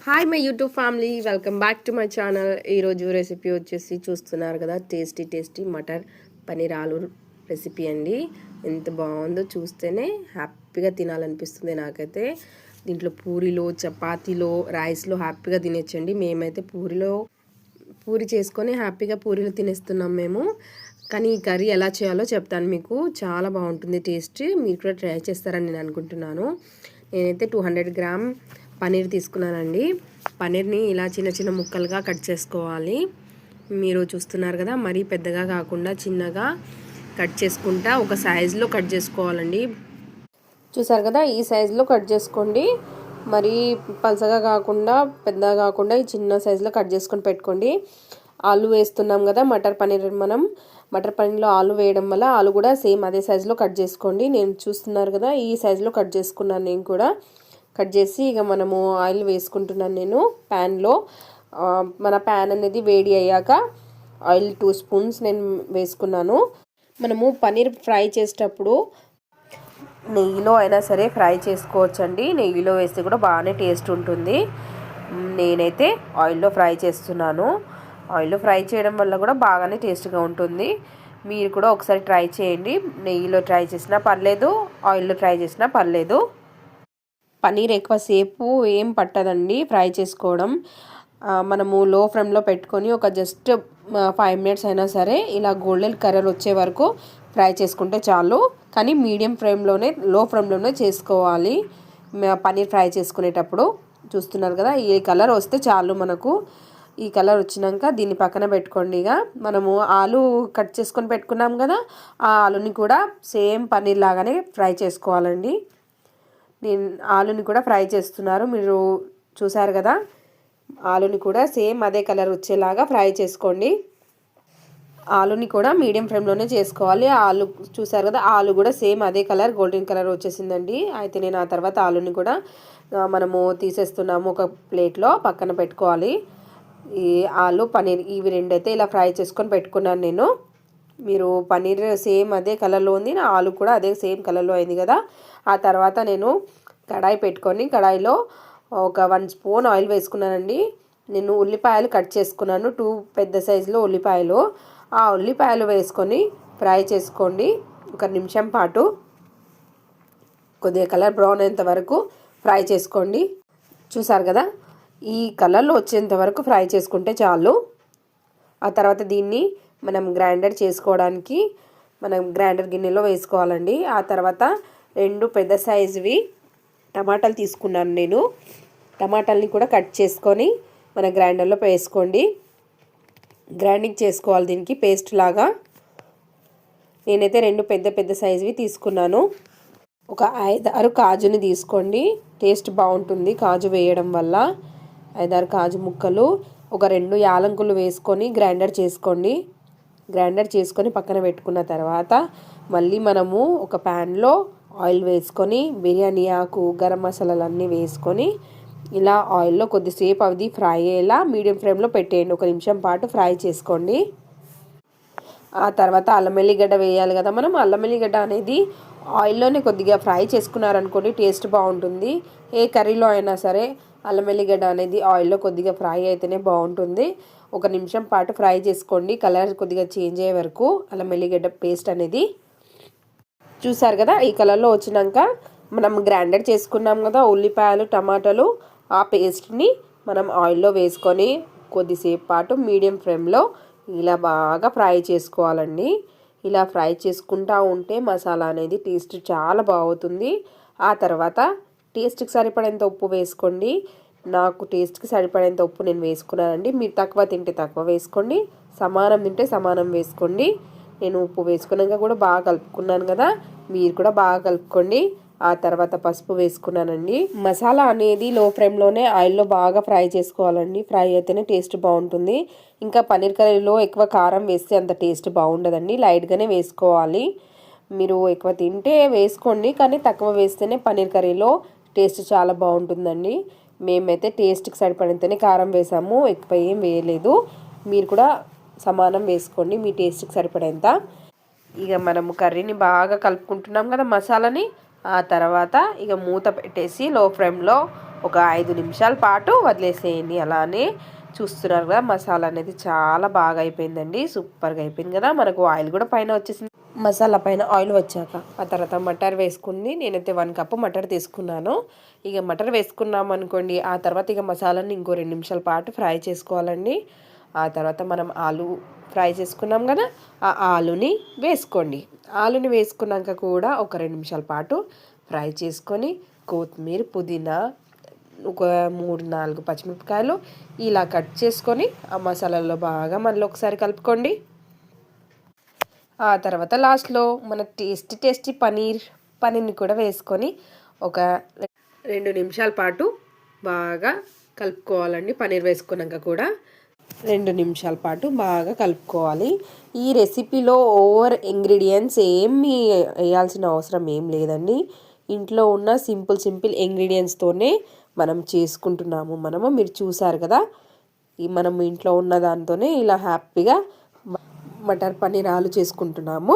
Hi my YouTube family, welcome back to my channel. ఈరోజు recipe వచ్చేసి చూస్తున్నారు కదా, టేస్టీ మటర్ పన్నీర్ ఆలు రెసిపీ అండి. ఎంత బాగుందో చూస్తేనే హ్యాపీగా తినాలనిపిస్తుంది నాకైతే. దీంట్లో పూరిలో, చపాతీలో, రైస్లో హ్యాపీగా తినేచ్చండి. మేమైతే పూరి చేసుకొని హ్యాపీగా పూరీలో తినేస్తున్నాం మేము. కానీ ఈ కర్రీ ఎలా చేయాలో చెప్తాను మీకు. చాలా బాగుంటుంది టేస్ట్. మీరు కూడా ట్రై చేస్తారని నేను అనుకుంటున్నాను. నేనైతే 200 గ్రామ్ పన్నీర్ తీసుకున్నానండి. పన్నీర్ని ఇలా చిన్న ముక్కలుగా కట్ చేసుకోవాలి. మీరు చూస్తున్నారు కదా, మరీ పెద్దగా కాకుండా చిన్నగా కట్ చేసుకుంటా ఒక సైజులో కట్ చేసుకోవాలండి. చూసారు కదా, ఈ సైజులో కట్ చేసుకోండి. మరీ పలసగా కాకుండా పెద్దగా కాకుండా ఈ చిన్న సైజులో కట్ చేసుకొని పెట్టుకోండి. ఆలు వేస్తున్నాం కదా మటర్ పన్నీర్, మటర్ పన్నీర్లో ఆలు వేయడం వల్ల ఆలు కూడా సేమ్ అదే సైజులో కట్ చేసుకోండి. నేను చూస్తున్నారు కదా, ఈ సైజులో కట్ చేసుకున్నాను. నేను కూడా కట్ చేసి ఇక మనము ఆయిల్ వేసుకుంటున్నాను నేను ప్యాన్లో. మన ప్యాన్ అనేది వేడి అయ్యాక ఆయిల్ 2 స్పూన్స్ నేను వేసుకున్నాను. మనము పన్నీర్ ఫ్రై చేసేటప్పుడు నెయ్యిలో అయినా సరే ఫ్రై చేసుకోవచ్చండి. నెయ్యిలో వేస్తే కూడా బాగానే టేస్ట్ ఉంటుంది. నేనైతే ఆయిల్లో ఫ్రై చేస్తున్నాను. ఆయిల్లో ఫ్రై చేయడం వల్ల కూడా బాగానే టేస్ట్గా ఉంటుంది. మీరు కూడా ఒకసారి ట్రై చేయండి. నెయ్యిలో ట్రై చేసినా పర్లేదు, ఆయిల్లో ట్రై చేసినా పర్లేదు. పన్నీర్ ఎక్కువసేపు ఏం పట్టదండి ఫ్రై చేసుకోవడం. మనము లో ఫ్లేమ్లో పెట్టుకొని ఒక జస్ట్ 5 మినిట్స్ అయినా సరే ఇలా గోల్డెన్ కలర్ వచ్చే వరకు ఫ్రై చేసుకుంటే చాలు. కానీ మీడియం ఫ్లేమ్లోనే, లో ఫ్లేమ్లోనే చేసుకోవాలి పన్నీర్ ఫ్రై చేసుకునేటప్పుడు. చూస్తున్నారు కదా, ఈ కలర్ వస్తే చాలు మనకు. ఈ కలర్ వచ్చినాక దీన్ని పక్కన పెట్టుకోండి. ఇక మనము ఆలు కట్ చేసుకొని పెట్టుకున్నాం కదా, ఆ ఆలుని కూడా సేమ్ పన్నీర్ లాగానే ఫ్రై చేసుకోవాలండి. నేను ఆలుని కూడా ఫ్రై చేస్తున్నారు, మీరు చూసారు కదా. ఆలుని కూడా సేమ్ అదే కలర్ వచ్చేలాగా ఫ్రై చేసుకోండి. ఆలుని కూడా మీడియం ఫ్లేమ్లోనే చేసుకోవాలి. ఆలు చూసారు కదా, ఆలు కూడా సేమ్ అదే కలర్, గోల్డెన్ కలర్ వచ్చేసిందండి. అయితే నేను ఆ తర్వాత ఆలుని కూడా మనము తీసేస్తున్నాము. ఒక ప్లేట్లో పక్కన పెట్టుకోవాలి. ఈ ఆలు పన్నీర్ ఇవి రెండైతే ఇలా ఫ్రై చేసుకొని పెట్టుకున్నాను నేను. మీరు పన్నీర్ సేమ్ అదే కలర్లో ఉంది, నా ఆలు కూడా అదే సేమ్ కలర్లో అయింది కదా. ఆ తర్వాత నేను కడాయి పెట్టుకొని కడాయిలో ఒక 1 స్పూన్ ఆయిల్ వేసుకున్నానండి. నేను ఉల్లిపాయలు కట్ చేసుకున్నాను, 2 పెద్ద సైజులో ఉల్లిపాయలు. ఆ ఉల్లిపాయలు వేసుకొని ఫ్రై చేసుకోండి ఒక నిమిషం పాటు. కొద్దిగా కలర్ బ్రౌన్ అయ్యేంత వరకు ఫ్రై చేసుకోండి. చూసారు కదా, ఈ కలర్లో వచ్చేంత వరకు ఫ్రై చేసుకుంటే చాలు. ఆ తర్వాత దీన్ని మనం గ్రైండర్ చేసుకోవడానికి మనం గ్రైండర్ గిన్నెలో వేసుకోవాలండి. ఆ తర్వాత 2 పెద్ద సైజువి టమాటాలు తీసుకున్నాను నేను. టమాటాలని కూడా కట్ చేసుకొని మన గ్రైండర్లో వేసుకోండి. గ్రైండింగ్ చేసుకోవాలి దీనికి పేస్ట్ లాగా. నేనైతే 2 పెద్ద సైజువి తీసుకున్నాను. ఒక 5-6 కాజుని తీసుకోండి, టేస్ట్ బాగుంటుంది కాజు వేయడం వల్ల. 5-6 కాజు ముక్కలు, ఒక 2 యాలకులు వేసుకొని గ్రైండర్ చేసుకోండి. గ్రైండర్ చేసుకొని పక్కన పెట్టుకున్న తర్వాత మళ్ళీ మనము ఒక ప్యాన్లో ఆయిల్ వేసుకొని బిర్యానీ ఆకు, గరం మసాలాలు అన్నీ వేసుకొని ఇలా ఆయిల్లో కొద్దిసేపు అది ఫ్రై అయ్యేలా మీడియం ఫ్లేమ్లో పెట్టేయండి. 1 నిమిషం పాటు ఫ్రై చేసుకోండి. ఆ తర్వాత అల్లం వెల్లిగడ్డ వేయాలి కదా మనం. అల్లం వెల్లిగడ్డ అనేది ఆయిల్లోనే కొద్దిగా ఫ్రై చేసుకున్నారనుకోండి టేస్ట్ బాగుంటుంది. ఏ కర్రీలో అయినా సరే అల్లం వెల్లిగడ్డ అనేది ఆయిల్లో కొద్దిగా ఫ్రై అయితేనే బాగుంటుంది. 1 నిమిషం పాటు ఫ్రై చేసుకోండి, కలర్ కొద్దిగా చేంజ్ అయ్యే వరకు అల్లం వెల్లిగడ్డ పేస్ట్ అనేది. చూసారు కదా, ఈ కలర్లో వచ్చినాక మనం గ్రైండర్ చేసుకున్నాం కదా ఉల్లిపాయలు, టమాటాలు, ఆ పేస్ట్ని మనం ఆయిల్లో వేసుకొని కొద్దిసేపు పాటు మీడియం ఫ్లేమ్లో ఇలా బాగా ఫ్రై చేసుకోవాలండి. ఇలా ఫ్రై చేసుకుంటూ ఉంటే మసాలా అనేది టేస్ట్ చాలా బాగుంటుంది. ఆ తర్వాత టేస్ట్కి సరిపడేంత ఉప్పు వేసుకోండి. నాకు టేస్ట్కి సరిపడేంత ఉప్పు నేను వేసుకున్నానండి. మీరు తక్కువ తింటే తక్కువ వేసుకోండి, సమానం తింటే సమానం వేసుకోండి. నేను ఉప్పు వేసుకున్నాక కూడా బాగా కలుపుకున్నాను కదా, మీరు కూడా బాగా కలుపుకోండి. ఆ తర్వాత పసుపు వేసుకున్నానండి. మసాలా అనేది లో ఫ్లేమ్లోనే ఆయిల్లో బాగా ఫ్రై చేసుకోవాలండి. ఫ్రై అయితేనే టేస్ట్ బాగుంటుంది. ఇంకా పన్నీర్ కర్రీలో ఎక్కువ కారం వేస్తే అంత టేస్ట్ బాగుండదండి, లైట్గానే వేసుకోవాలి. మీరు ఎక్కువ తింటే వేసుకోండి, కానీ తక్కువ వేస్తేనే పన్నీర్ కర్రీలో టేస్ట్ చాలా బాగుంటుందండి. మేమైతే టేస్ట్కి సరిపడినంతనే కారం వేసాము, ఎక్కువ ఏం వేయలేదు. మీరు కూడా సమానం వేసుకోండి మీ టేస్ట్కి సరిపడేంత. ఇక మనము కర్రీని బాగా కలుపుకుంటున్నాం కదా మసాలాని. ఆ తర్వాత ఇక మూత పెట్టేసి లో ఫ్లేమ్లో ఒక 5 నిమిషాల పాటు వదిలేసేయండి. అలానే చూస్తున్నారు కదా, మసాలా అనేది చాలా బాగా అయిపోయిందండి. సూపర్గా అయిపోయింది కదా. మనకు ఆయిల్ కూడా పైన వచ్చేసింది. మసాలా పైన ఆయిల్ వచ్చాక ఆ తర్వాత మటర్ వేసుకుంది. నేనైతే 1 కప్పు మటర్ తీసుకున్నాను. ఇక మటర్ వేసుకున్నాం అనుకోండి, ఆ తర్వాత ఇక మసాలాని ఇంకో 2 నిమిషాల పాటు ఫ్రై చేసుకోవాలండి. ఆ తర్వాత మనం ఆలు ఫ్రై చేసుకున్నాం కదా, ఆ ఆలుని వేసుకోండి. ఆలుని వేసుకున్నాక కూడా ఒక 2 నిమిషాల పాటు ఫ్రై చేసుకొని కొత్తిమీర, పుదీనా, ఒక 3-4 పచ్చిమిరపకాయలు ఇలా కట్ చేసుకొని ఆ మసాలాలో బాగా మళ్ళీ ఒకసారి కలుపుకోండి. ఆ తర్వాత లాస్ట్లో మన టేస్టీ పనీర్ని కూడా వేసుకొని ఒక 2 నిమిషాల పాటు బాగా కలుపుకోవాలండి. పనీర్ వేసుకున్నాక కూడా 2 నిమిషాల పాటు బాగా కలుపుకోవాలి. ఈ రెసిపీలో ఓవర్ ఇంగ్రీడియంట్స్ ఏమీ వేయాల్సిన అవసరం ఏం లేదండి. ఇంట్లో ఉన్న సింపుల్ ఇంగ్రీడియంట్స్తోనే మనం చేసుకుంటున్నాము. మీరు చూసారు కదా, మనం ఇంట్లో ఉన్న దాంతోనే ఇలా హ్యాపీగా మటర్ పన్నీర్ ఆలు చేసుకుంటున్నాము.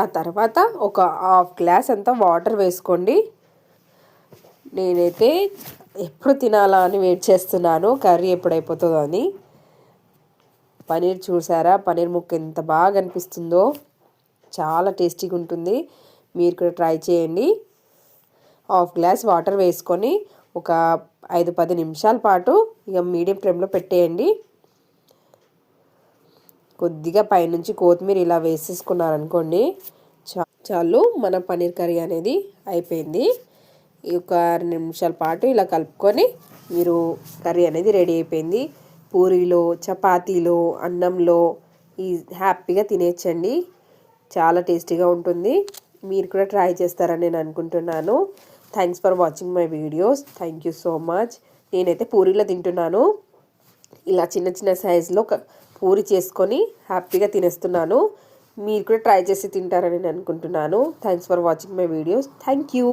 ఆ తర్వాత ఒక 1/2 గ్లాస్ అంతా వాటర్ వేసుకోండి. నేనైతే ఎప్పుడు తినాలా అని వెయిట్ చేస్తున్నాను, కర్రీ ఎప్పుడైపోతుందో అని. పనీర్ చూసారా, పనీర్ ముక్క ఎంత బాగా అనిపిస్తుందో, చాలా టేస్టీగా ఉంటుంది. మీరు కూడా ట్రై చేయండి. 1/2 గ్లాస్ వాటర్ వేసుకొని ఒక 5-10 నిమిషాల పాటు ఇక మీడియం ఫ్లేమ్లో పెట్టేయండి. కొద్దిగా పైనుంచి కొత్తిమీర ఇలా వేసేసుకున్నారనుకోండి, చాలు, మన పనీర్ కర్రీ అనేది అయిపోయింది. ఒక 2 నిమిషాల పాటు ఇలా కలుపుకొని మీరు కర్రీ అనేది రెడీ అయిపోయింది. పూరీలో, చపాతీలో, అన్నంలో ఈ హ్యాపీగా తినేయచ్చండి. చాలా టేస్టీగా ఉంటుంది. మీరు కూడా ట్రై చేస్తారని నేను అనుకుంటున్నాను. Thanks for watching my videos. Thank you so much. నేనైతే పూరీలో తింటున్నాను. ఇలా చిన్న సైజులో పూరి చేసుకొని హ్యాపీగా తినేస్తున్నాను. మీరు కూడా ట్రై చేసి తింటారని నేను అనుకుంటున్నాను. Thanks for watching my videos. Thank you.